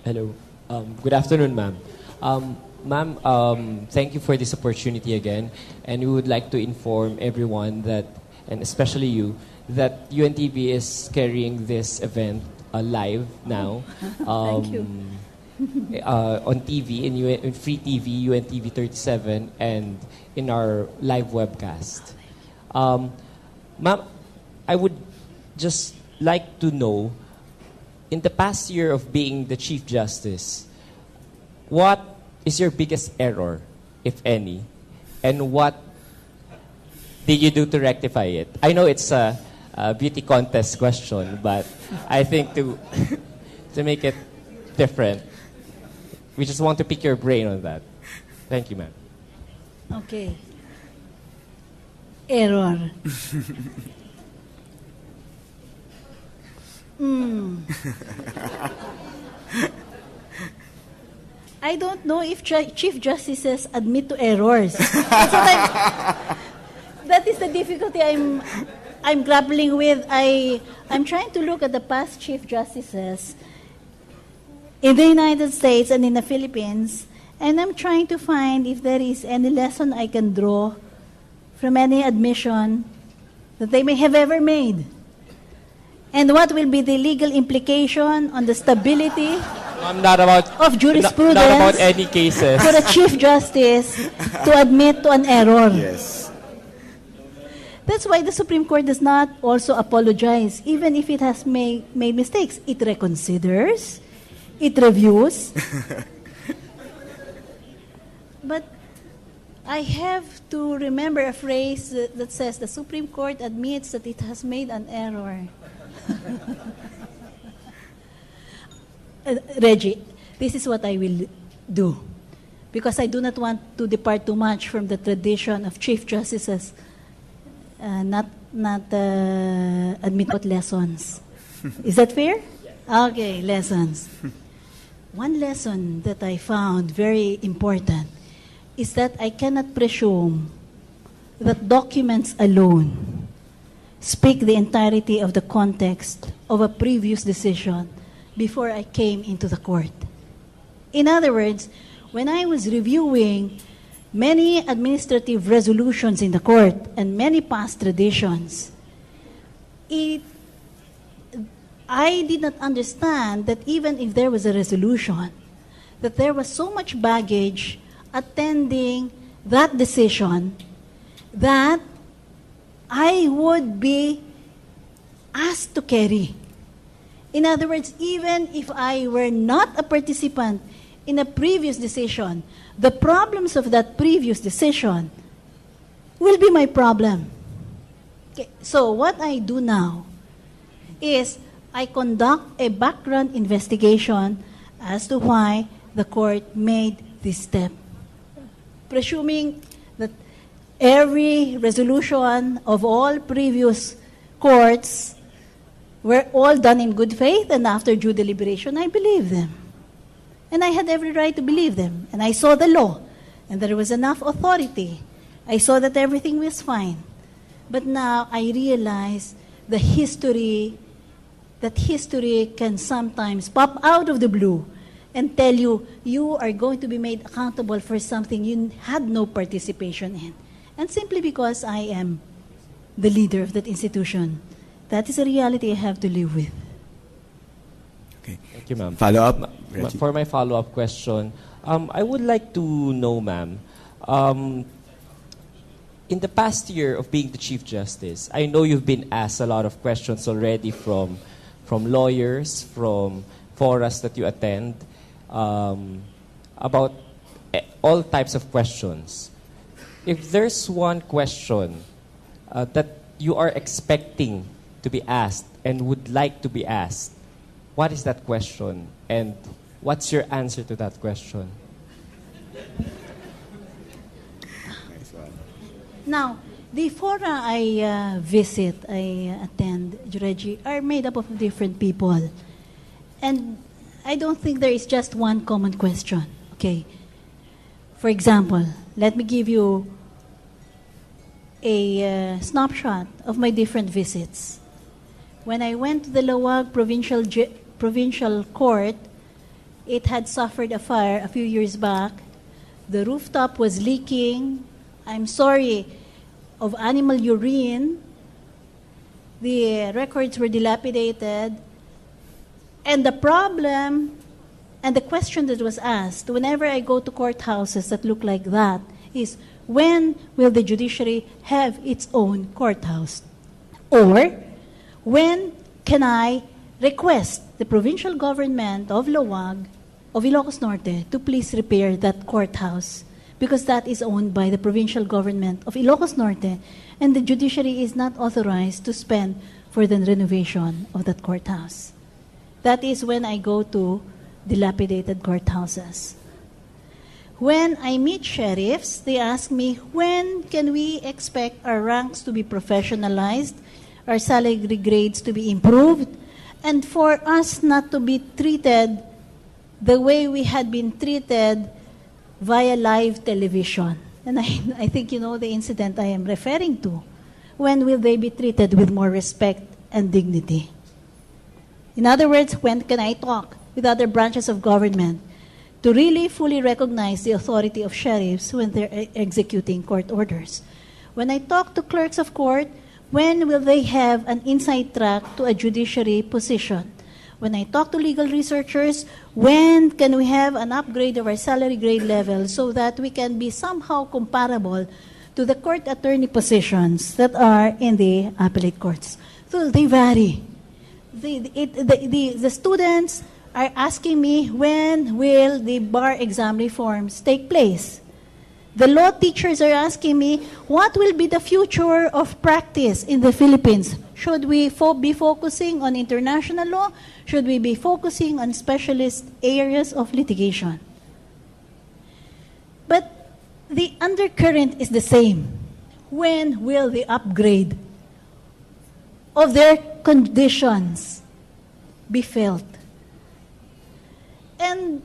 Hello. Good afternoon, ma'am. Ma'am, thank you for this opportunity again. And we would like to inform everyone that, and especially you, that UNTV is carrying this event live now. Thank you. On TV, in free TV, UNTV 37, and in our live webcast. Ma'am, I would just like to know, in the past year of being the Chief Justice, what is your biggest error, if any, and what did you do to rectify it? I know it's a beauty contest question, but I think to make it different, we just want to pick your brain on that. Thank you, ma'am. Okay. Error. I don't know if Chief Justices admit to errors. That is the difficulty I'm grappling with. I'm trying to look at the past Chief Justices in the United States and in the Philippines, and I'm trying to find if there is any lesson I can draw from any admission that they may have ever made. And what will be the legal implication on the stability of jurisprudence not about any cases. for a Chief Justice to admit to an error? Yes. That's why the Supreme Court does not also apologize, even if it has made mistakes. It reconsiders, it reviews. But I have to remember a phrase that says the Supreme Court admits that it has made an error. Reggie, this is what I will do, because I do not want to depart too much from the tradition of Chief Justices not admit lessons. Is that fair? Okay, lessons. One lesson that I found very important is that I cannot presume that documents alone speak the entirety of the context of a previous decision before I came into the court. In other words, when I was reviewing many administrative resolutions in the court and many past traditions, I did not understand that even if there was a resolution, that there was so much baggage attending that decision that I would be asked to carry. In other words, even if I were not a participant in a previous decision, the problems of that previous decision will be my problem. Okay, so what I do now is I conduct a background investigation as to why the court made this step. Presuming that every resolution of all previous courts were all done in good faith and after due deliberation, I believe them. And I had every right to believe them. And I saw the law, and there was enough authority. I saw that everything was fine. But now I realize that history can sometimes pop out of the blue and tell you, you are going to be made accountable for something you had no participation in. And simply because I am the leader of that institution, that is a reality I have to live with. Okay. Thank you, ma'am. Follow-up, Reggie. For my follow-up question, I would like to know, ma'am, in the past year of being the Chief Justice, I know you've been asked a lot of questions already from lawyers, from forums that you attend, about all types of questions. If there's one question that you are expecting to be asked and would like to be asked, what is that question? And what's your answer to that question? Now, the fora I visit, I attend, Reggie, are made up of different people. And I don't think there is just one common question. Okay. For example, let me give you a snapshot of my different visits. When I went to the Lawag Provincial Court, It had suffered a fire a few years back. The rooftop was leaking. I'm sorry, of animal urine. The records were dilapidated. And the problem and the question that was asked whenever I go to courthouses that look like that is, when will the judiciary have its own courthouse? Or, when can I request the provincial government of Loag, of Ilocos Norte, to please repair that courthouse? Because that is owned by the provincial government of Ilocos Norte, and the judiciary is not authorized to spend for the renovation of that courthouse. That is when I go to dilapidated courthouses. When I meet sheriffs, they ask me, when can we expect our ranks to be professionalized, our salary grades to be improved, and for us not to be treated the way we had been treated via live television? And I think you know the incident I am referring to. When will they be treated with more respect and dignity? In other words, when can I talk with other branches of government to really fully recognize the authority of sheriffs when they're executing court orders? When I talk to clerks of court, when will they have an inside track to a judiciary position? When I talk to legal researchers, when can we have an upgrade of our salary grade level so that we can be somehow comparable to the court attorney positions that are in the appellate courts? So they vary. The students are asking me, when will the bar exam reforms take place? The law teachers are asking me, what will be the future of practice in the Philippines? Should we be focusing on international law? Should we be focusing on specialist areas of litigation? But the undercurrent is the same. When will the upgrade of their conditions be felt? And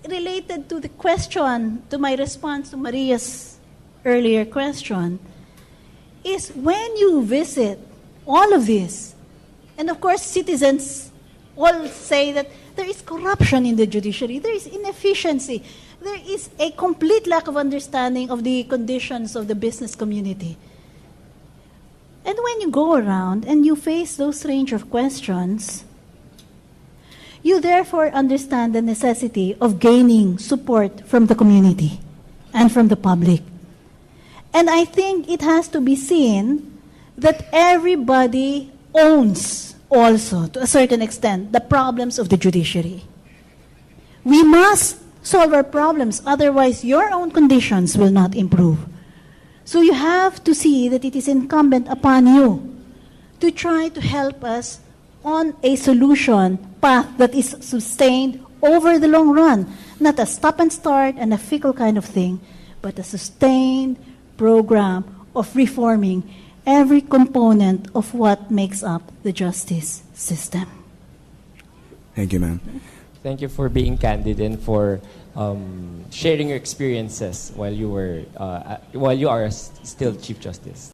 related to the question, to my response to Maria's earlier question, is when you visit all of this, and of course citizens all say that there is corruption in the judiciary, there is inefficiency, there is a complete lack of understanding of the conditions of the business community. And when you go around and you face those range of questions, you therefore understand the necessity of gaining support from the community and from the public. And I think it has to be seen that everybody owns also, to a certain extent, the problems of the judiciary. We must solve our problems, otherwise your own conditions will not improve. So you have to see that it is incumbent upon you to try to help us on a solution path that is sustained over the long run, not a stop and start and a fickle kind of thing, but a sustained program of reforming every component of what makes up the justice system. Thank you, ma'am. Thank you for being candid and for sharing your experiences while you are still Chief Justice.